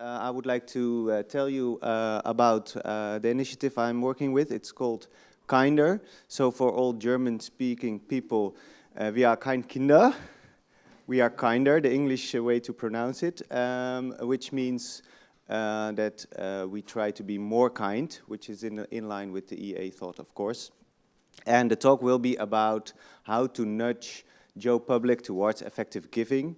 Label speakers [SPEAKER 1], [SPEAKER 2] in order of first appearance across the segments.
[SPEAKER 1] I would like to tell you about the initiative I'm working with. It's called Kinder. So for all German-speaking people, we are Kinder. We are kinder, the English way to pronounce it, which means that we try to be more kind, which is in line with the EA thought, of course. And the talk will be about how to nudge Joe Public towards effective giving.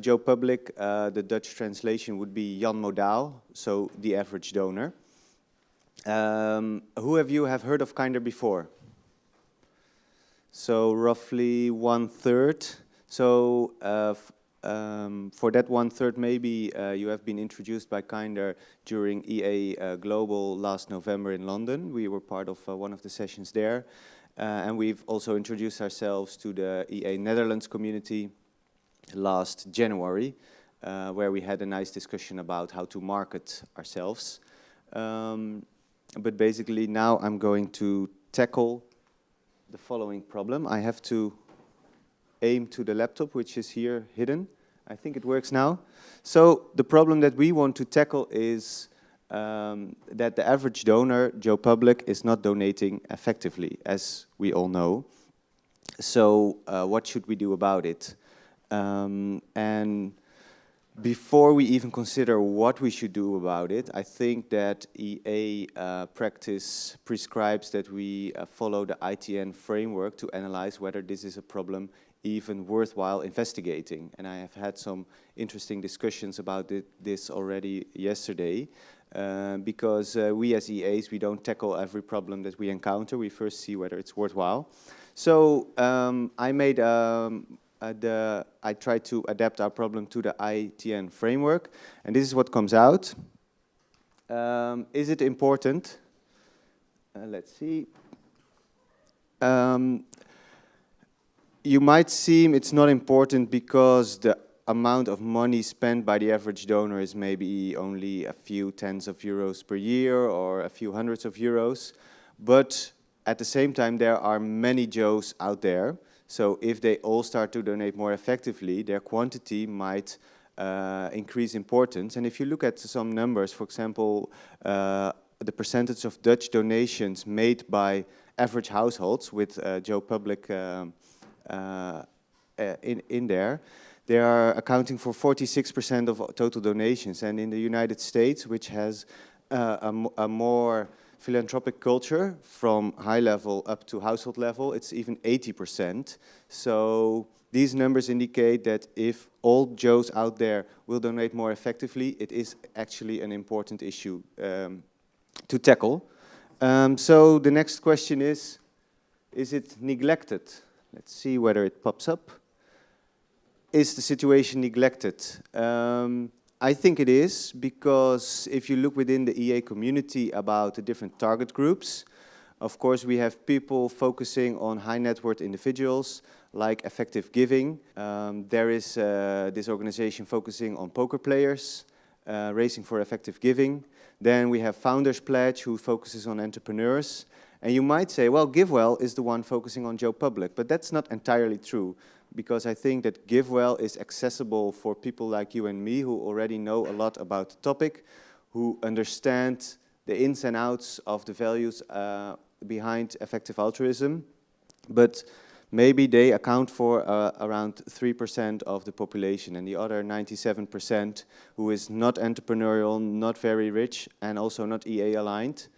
[SPEAKER 1] Joe Public, the Dutch translation would be Jan Modaal, so the average donor. Who of you have heard of Kinder before? So roughly 1/3. So for that 1/3, maybe you have been introduced by Kinder during EA Global last November in London. We were part of one of the sessions there. And we've also introduced ourselves to the EAGxNetherlands community last January, where we had a nice discussion about how to market ourselves. But basically now I'm going to tackle the following problem. I have to aim to the laptop, which is here hidden. I think it works now. So the problem that we want to tackle is that the average donor, Joe Public, is not donating effectively, as we all know. So what should we do about it? And before we even consider what we should do about it, I think that EA practice prescribes that we follow the ITN framework to analyze whether this is a problem even worthwhile investigating. And I have had some interesting discussions about this already yesterday, because we as EAs, we don't tackle every problem that we encounter. We first see whether it's worthwhile. So I tried to adapt our problem to the ITN framework, and this is what comes out. Is it important? Let's see. You might seem it's not important because the amount of money spent by the average donor is maybe only a few tens of euros per year or a few hundreds of euros. But at the same time, there are many Joes out there. So if they all start to donate more effectively, their quantity might increase importance. And if you look at some numbers, for example, the percentage of Dutch donations made by average households with Joe Public in there, they are accounting for 46% of total donations. And in the United States, which has a more philanthropic culture from high level up to household level, it's even 80%. So these numbers indicate that if all Joes out there will donate more effectively, it is actually an important issue to tackle. So the next question is it neglected? Let's see whether it pops up. Is the situation neglected? I think it is, because if you look within the EA community about the different target groups, of course we have people focusing on high net worth individuals, like effective giving. There is this organization focusing on poker players, Racing for Effective Giving. Then we have Founders Pledge, who focuses on entrepreneurs. And you might say, well, GiveWell is the one focusing on Joe Public, but that's not entirely true, because I think that GiveWell is accessible for people like you and me who already know a lot about the topic, who understand the ins and outs of the values behind effective altruism, but maybe they account for around 3% of the population, and the other 97% who is not entrepreneurial, not very rich, and also not EA aligned,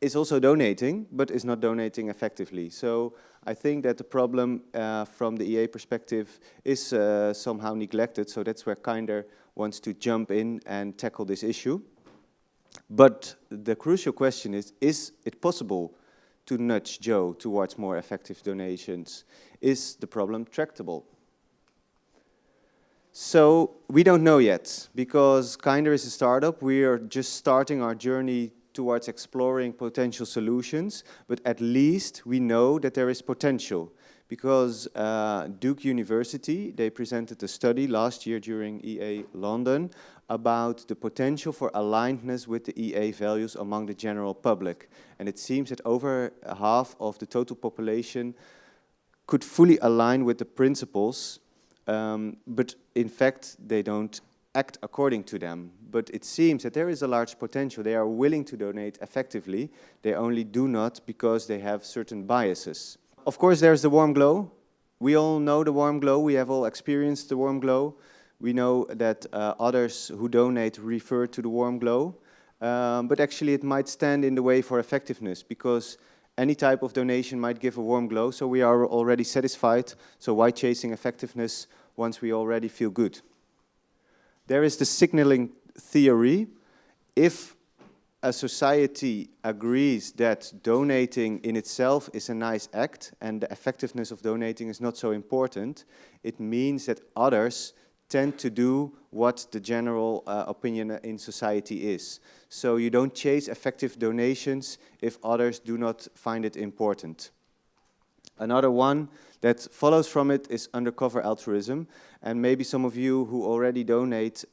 [SPEAKER 1] is also donating, but is not donating effectively. So I think that the problem from the EA perspective is somehow neglected, so that's where Kinder wants to jump in and tackle this issue. But the crucial question is it possible to nudge Joe towards more effective donations? Is the problem tractable? So we don't know yet, because Kinder is a startup. We are just starting our journey towards exploring potential solutions, but at least we know that there is potential, because Duke University, they presented a study last year during EA London about the potential for alignedness with the EA values among the general public. And it seems that over half of the total population could fully align with the principles, but in fact they don't act according to them. But it seems that there is a large potential. They are willing to donate effectively. They only do not because they have certain biases. Of course, there's the warm glow. We all know the warm glow. We have all experienced the warm glow. We know that others who donate refer to the warm glow. But actually, it might stand in the way for effectiveness, because any type of donation might give a warm glow, so we are already satisfied. So why chasing effectiveness once we already feel good? There is the signaling theory. If a society agrees that donating in itself is a nice act and the effectiveness of donating is not so important, it means that others tend to do what the general opinion in society is. So you don't chase effective donations if others do not find it important. Another one that follows from it is undercover altruism. And maybe some of you who already donate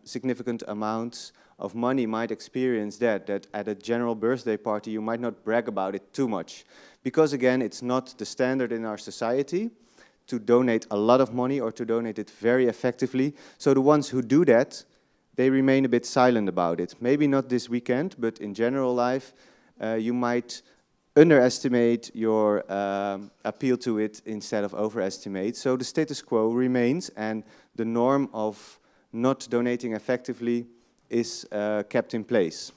[SPEAKER 1] significant amounts of money might experience that at a general birthday party you might not brag about it too much. Because again, it's not the standard in our society to donate a lot of money or to donate it very effectively. So the ones who do that, they remain a bit silent about it. Maybe not this weekend, but in general life, you might underestimate your appeal to it instead of overestimate. So the status quo remains, and the norm of not donating effectively is kept in place.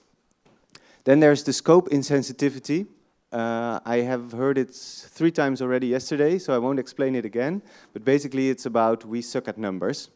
[SPEAKER 1] Then there's the scope insensitivity. I have heard it 3 times already yesterday, so I won't explain it again. But basically it's about we suck at numbers.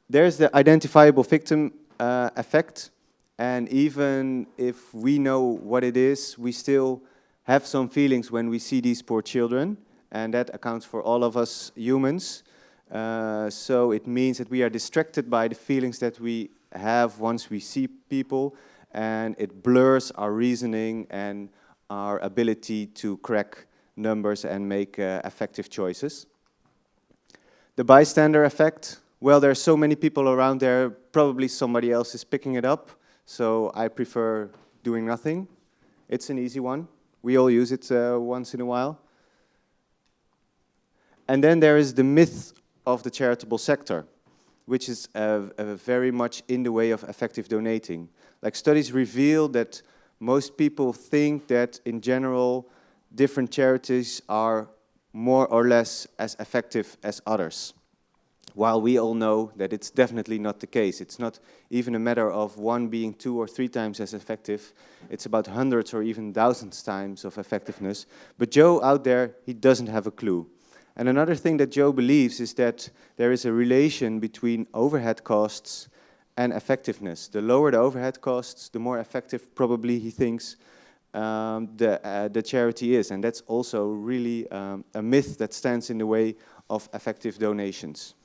[SPEAKER 1] There's the identifiable victim effect. And even if we know what it is, we still have some feelings when we see these poor children. And that accounts for all of us humans. So it means that we are distracted by the feelings that we have once we see people. And it blurs our reasoning and our ability to crack numbers and make effective choices. The bystander effect. Well, there are so many people around there, probably somebody else is picking it up. So I prefer doing nothing. It's an easy one. We all use it once in a while. And then there is the myth of the charitable sector, which is very much in the way of effective donating. Like studies reveal that most people think that in general, different charities are more or less as effective as others. While we all know that it's definitely not the case. It's not even a matter of one being 2 or 3 times as effective. It's about hundreds or even thousands times of effectiveness. But Joe out there, he doesn't have a clue. And another thing that Joe believes is that there is a relation between overhead costs and effectiveness. The lower the overhead costs, the more effective probably he thinks the charity is. And that's also really a myth that stands in the way of effective donations.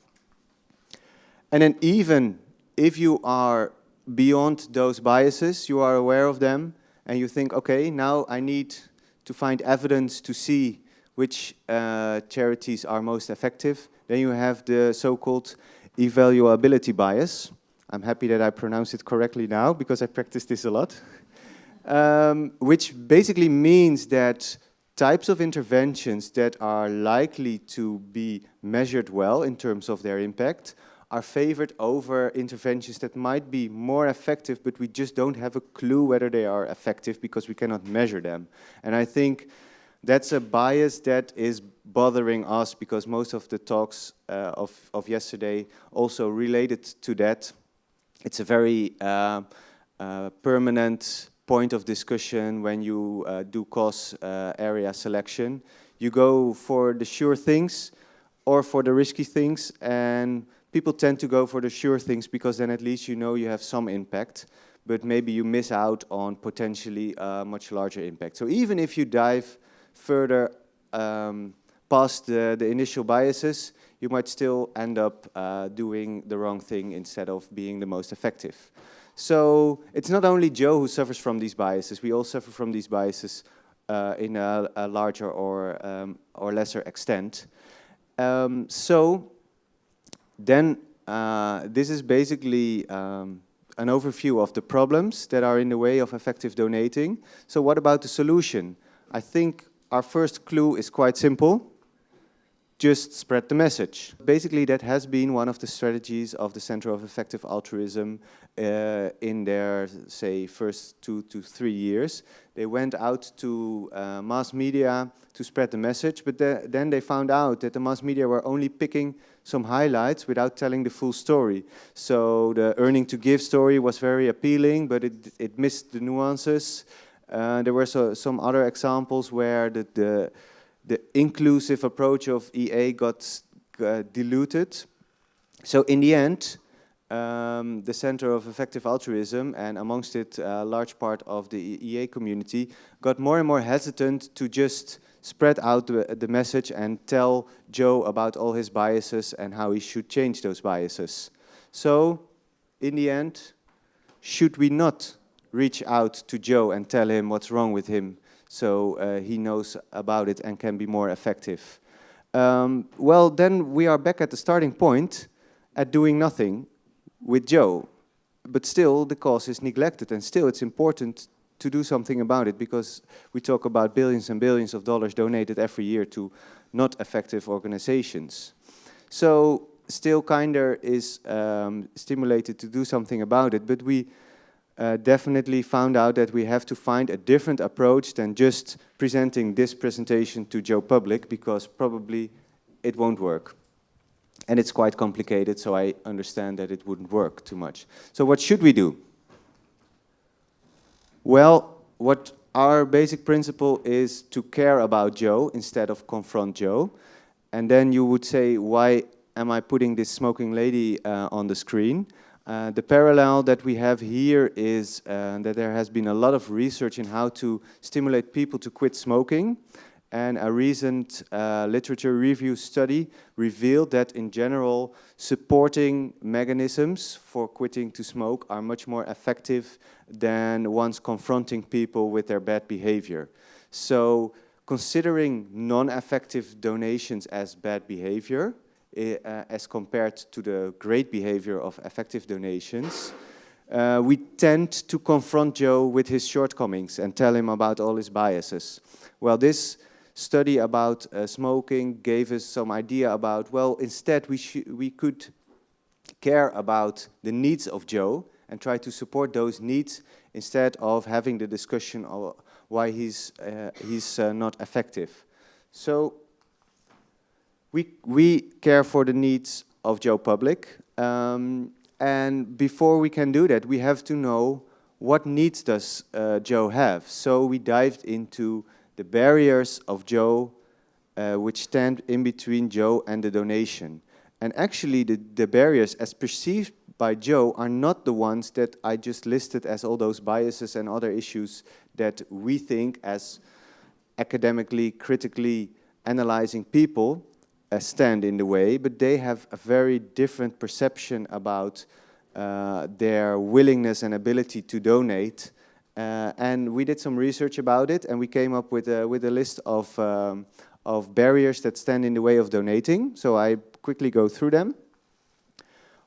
[SPEAKER 1] And then even if you are beyond those biases, you are aware of them, and you think, okay, now I need to find evidence to see which charities are most effective, then you have the so-called evaluability bias. I'm happy that I pronounced it correctly now, because I practiced this a lot. Which basically means that types of interventions that are likely to be measured well in terms of their impact are favored over interventions that might be more effective, but we just don't have a clue whether they are effective because we cannot measure them. And I think that's a bias that is bothering us, because most of the talks of yesterday also related to that. It's a very permanent point of discussion when you do cost area selection. You go for the sure things or for the risky things, and people tend to go for the sure things because then at least you know you have some impact, but maybe you miss out on potentially a much larger impact. So even if you dive further past the initial biases, you might still end up doing the wrong thing instead of being the most effective. So it's not only Joe who suffers from these biases, we all suffer from these biases in a larger or lesser extent. Then this is basically an overview of the problems that are in the way of effective donating. So what about the solution? I think our first clue is quite simple. just spread the message. Basically, that has been one of the strategies of the Center of Effective Altruism in their, say, first 2 to 3 years. They went out to mass media to spread the message, but then they found out that the mass media were only picking some highlights without telling the full story. So the earning to give story was very appealing, but it missed the nuances. There were some other examples where the inclusive approach of EA got diluted. So in the end, the Center of Effective Altruism, and amongst it a large part of the EA community, got more and more hesitant to just spread out the message and tell Joe about all his biases and how he should change those biases. So, in the end, should we not reach out to Joe and tell him what's wrong with him so he knows about it and can be more effective? Well, then we are back at the starting point at doing nothing with Joe. But still, the cause is neglected, and still it's important to do something about it, because we talk about billions and billions of dollars donated every year to not effective organizations. So still Kinder is stimulated to do something about it, but we definitely found out that we have to find a different approach than just presenting this presentation to Joe public, because probably it won't work. And it's quite complicated, so I understand that it wouldn't work too much. So what should we do? Well, what our basic principle is to care about Joe instead of confront Joe. And then you would say, why am I putting this smoking lady on the screen? The parallel that we have here is that there has been a lot of research in how to stimulate people to quit smoking. And a recent literature review study revealed that in general, supporting mechanisms for quitting to smoke are much more effective than ones confronting people with their bad behavior. So considering non-effective donations as bad behavior, as compared to the great behavior of effective donations, we tend to confront Joe with his shortcomings and tell him about all his biases. Well, this study about smoking gave us some idea about, well, instead we could care about the needs of Joe and try to support those needs instead of having the discussion of why he's not effective. So we care for the needs of Joe public, and before we can do that, we have to know what needs does Joe have. So we dived into the barriers of Joe, which stand in between Joe and the donation. And actually the barriers as perceived by Joe are not the ones that I just listed as all those biases and other issues that we think as academically, critically analyzing people stand in the way, but they have a very different perception about their willingness and ability to donate. And we did some research about it, and we came up with a list of barriers that stand in the way of donating. So I quickly go through them.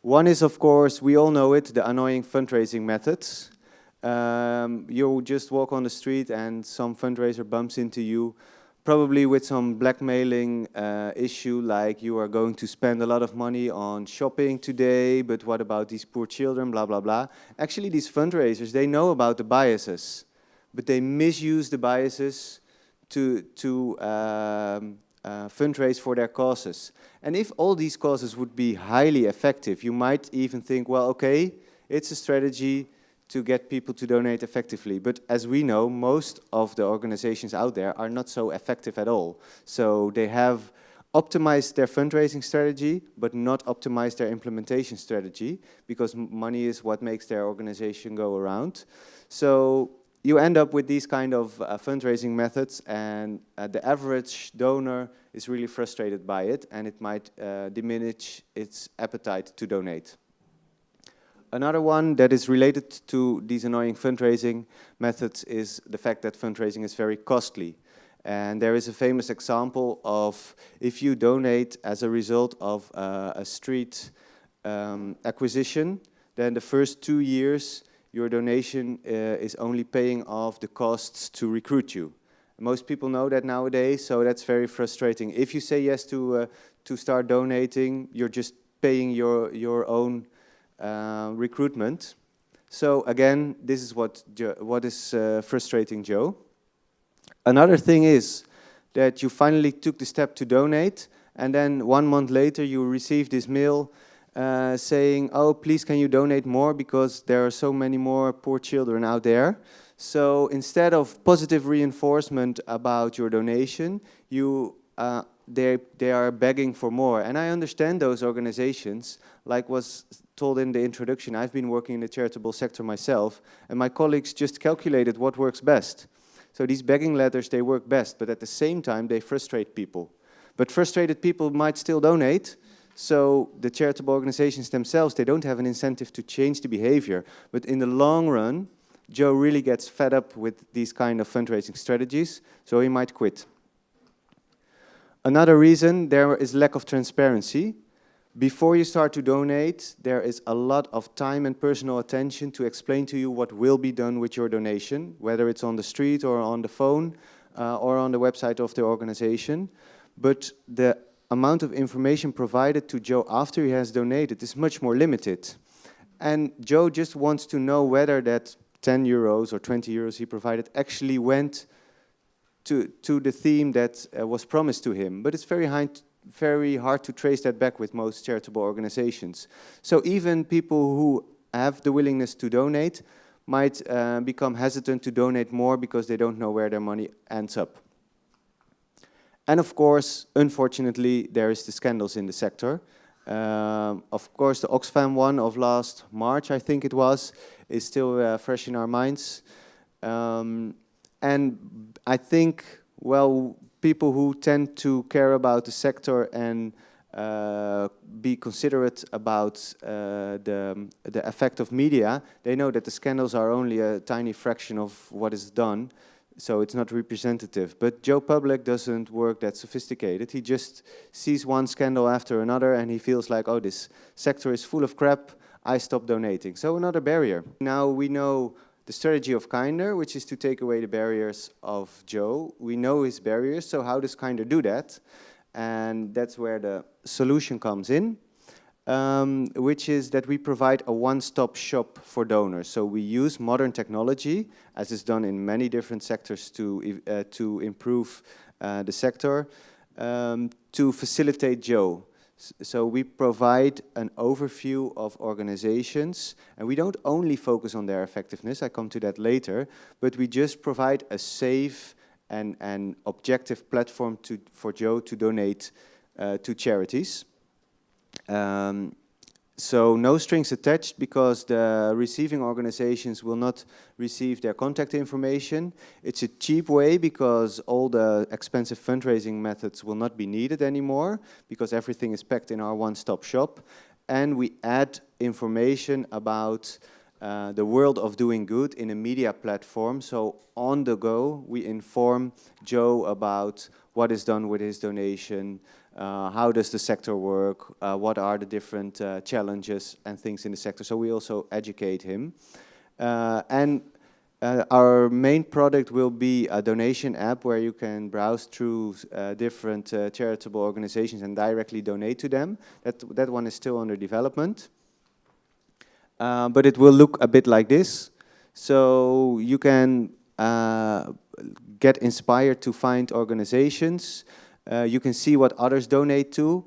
[SPEAKER 1] One is, of course, we all know it, the annoying fundraising methods. You just walk on the street and some fundraiser bumps into you, probably with some blackmailing issue, like you are going to spend a lot of money on shopping today, but what about these poor children, blah, blah, blah. Actually, these fundraisers, they know about the biases, but they misuse the biases to fundraise for their causes. And if all these causes would be highly effective, you might even think, well, okay, it's a strategy to get people to donate effectively. But as we know, most of the organizations out there are not so effective at all. So they have optimized their fundraising strategy, but not optimized their implementation strategy, because money is what makes their organization go around. So you end up with these kind of fundraising methods, and the average donor is really frustrated by it, and it might diminish its appetite to donate. Another one that is related to these annoying fundraising methods is the fact that fundraising is very costly. And there is a famous example of if you donate as a result of a street acquisition, then the first 2 years your donation is only paying off the costs to recruit you. Most people know that nowadays, so that's very frustrating. If you say yes to start donating, you're just paying your own recruitment. So again, this is what is frustrating Joe. Another thing is that you finally took the step to donate, and then 1 month later you receive this mail saying, oh, please can you donate more because there are so many more poor children out there. So instead of positive reinforcement about your donation, they are begging for more. And I understand those organizations, like was told in the introduction. I've been working in the charitable sector myself, and my colleagues just calculated what works best. So these begging letters, they work best, but at the same time, they frustrate people. But frustrated people might still donate, so the charitable organizations themselves, they don't have an incentive to change the behavior. But in the long run, Joe really gets fed up with these kind of fundraising strategies, so he might quit. Another reason, there is lack of transparency. Before you start to donate, there is a lot of time and personal attention to explain to you what will be done with your donation, whether it's on the street or on the phone or on the website of the organization. But the amount of information provided to Joe after he has donated is much more limited. And Joe just wants to know whether that 10 euros or 20 euros he provided actually went to the theme that was promised to him. But it's very hard to trace that back with most charitable organizations. So even people who have the willingness to donate might become hesitant to donate more because they don't know where their money ends up. And of course, unfortunately, there is the scandals in the sector. Of course, the Oxfam one of last March, I think it was, is still fresh in our minds. And I think, well, people who tend to care about the sector and be considerate about the effect of media, they know that the scandals are only a tiny fraction of what is done, so it's not representative. But Joe Public doesn't work that sophisticated. He just sees one scandal after another and he feels like, oh, this sector is full of crap, I stop donating. So another barrier. Now we know the strategy of Kinder, which is to take away the barriers of Joe. We know his barriers, so how does Kinder do that? And that's where the solution comes in, which is that we provide a one-stop shop for donors. So we use modern technology, as is done in many different sectors to improve the sector, to facilitate Joe. So we provide an overview of organizations, and we don't only focus on their effectiveness, I come to that later, but we just provide a safe and objective platform for Joe to donate to charities. So no strings attached, because the receiving organizations will not receive their contact information. It's a cheap way because all the expensive fundraising methods will not be needed anymore, because everything is packed in our one-stop shop. And we add information about the world of doing good in a media platform. So on the go, we inform Joe about what is done with his donation, how does the sector work, what are the different challenges and things in the sector. So we also educate him. Our main product will be a donation app where you can browse through different charitable organizations and directly donate to them. That one is still under development. But it will look a bit like this. So you can get inspired to find organizations. You can see what others donate to,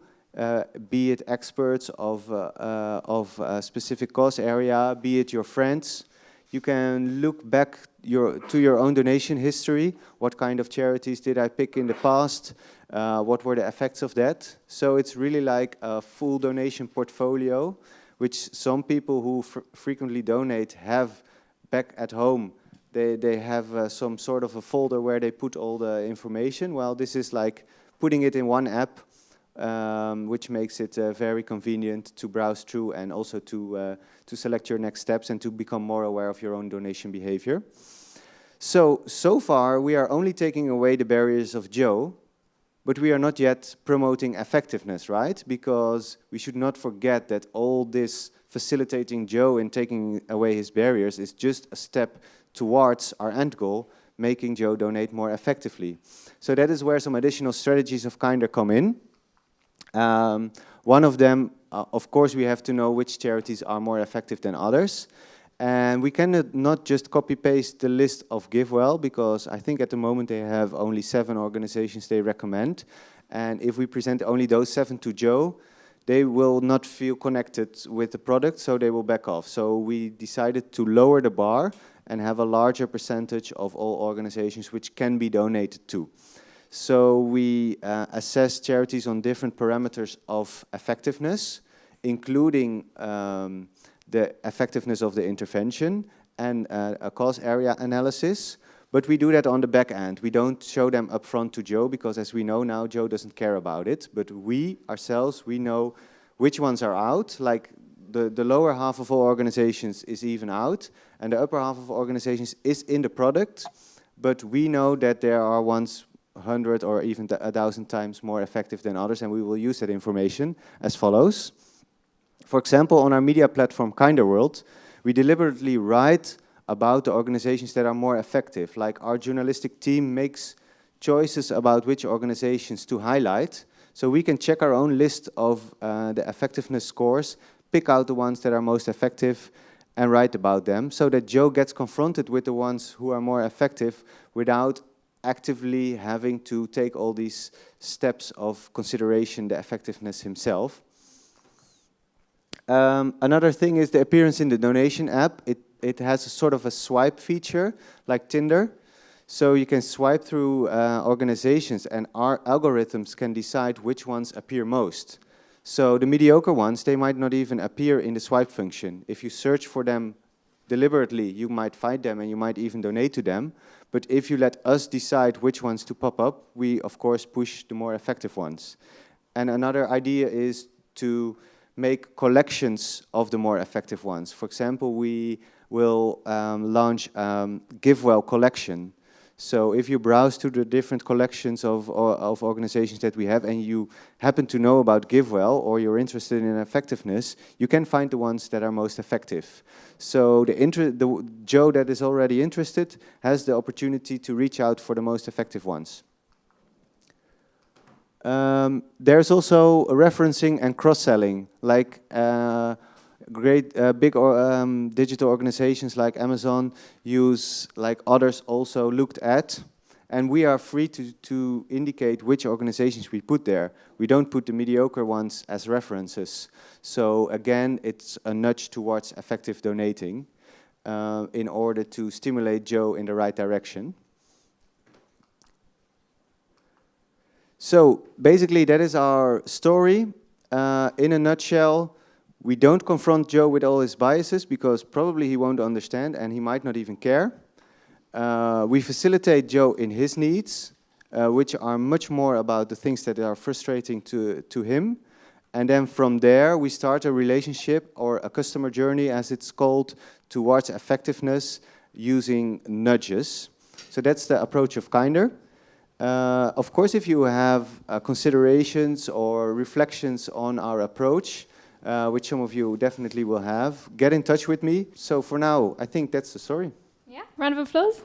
[SPEAKER 1] be it experts of a specific cause area, be it your friends. You can look back to your own donation history. What kind of charities did I pick in the past? What were the effects of that? So it's really like a full donation portfolio, which some people who frequently donate have back at home. They have some sort of a folder where they put all the information. Well, this is like putting it in one app, which makes it very convenient to browse through and also to select your next steps and to become more aware of your own donation behavior. So far, we are only taking away the barriers of Joe, but we are not yet promoting effectiveness, right? Because we should not forget that all this facilitating Joe and taking away his barriers is just a step towards our end goal, making Joe donate more effectively. So that is where some additional strategies of Kinder come in. One of them, of course, we have to know which charities are more effective than others. And we cannot not just copy-paste the list of GiveWell, because I think at the moment they have only 7 organizations they recommend. And if we present only those 7 to Joe, they will not feel connected with the product, so they will back off. So we decided to lower the bar and have a larger percentage of all organizations which can be donated to. So we assess charities on different parameters of effectiveness, including the effectiveness of the intervention and a cause area analysis. But we do that on the back end. We don't show them upfront to Joe, because as we know now, Joe doesn't care about it. But we ourselves, we know which ones are out. Like the lower half of all organizations is even out, and the upper half of organizations is in the product. But we know that there are ones 100 or even 1,000 times more effective than others, and we will use that information as follows. For example, on our media platform Kinderworld, we deliberately write about the organizations that are more effective. Like our journalistic team makes choices about which organizations to highlight. So we can check our own list of the effectiveness scores, pick out the ones that are most effective and write about them, so that Joe gets confronted with the ones who are more effective without actively having to take all these steps of consideration, the effectiveness himself. Another thing is the appearance in the donation app. It has a sort of a swipe feature, like Tinder. So you can swipe through organizations, and our algorithms can decide which ones appear most. So the mediocre ones, they might not even appear in the swipe function. If you search for them deliberately, you might find them and you might even donate to them. But if you let us decide which ones to pop up, we of course push the more effective ones. And another idea is to make collections of the more effective ones. For example, we will launch GiveWell collection. So if you browse through the different collections of organizations that we have, and you happen to know about GiveWell, or you're interested in effectiveness, you can find the ones that are most effective. So the Joe that is already interested has the opportunity to reach out for the most effective ones. There's also referencing and cross-selling, like big digital organizations like Amazon use, like others also looked at, and we are free to indicate which organizations we put there. We don't put the mediocre ones as references. So again, it's a nudge towards effective donating in order to stimulate Joe in the right direction. So basically that is our story. In a nutshell, we don't confront Joe with all his biases, because probably he won't understand and he might not even care. We facilitate Joe in his needs, which are much more about the things that are frustrating to him. And then from there, we start a relationship, or a customer journey as it's called, towards effectiveness using nudges. So that's the approach of Kinder. Of course, if you have considerations or reflections on our approach, which some of you definitely will have, get in touch with me. So for now, I think that's the story.
[SPEAKER 2] Yeah, round of applause.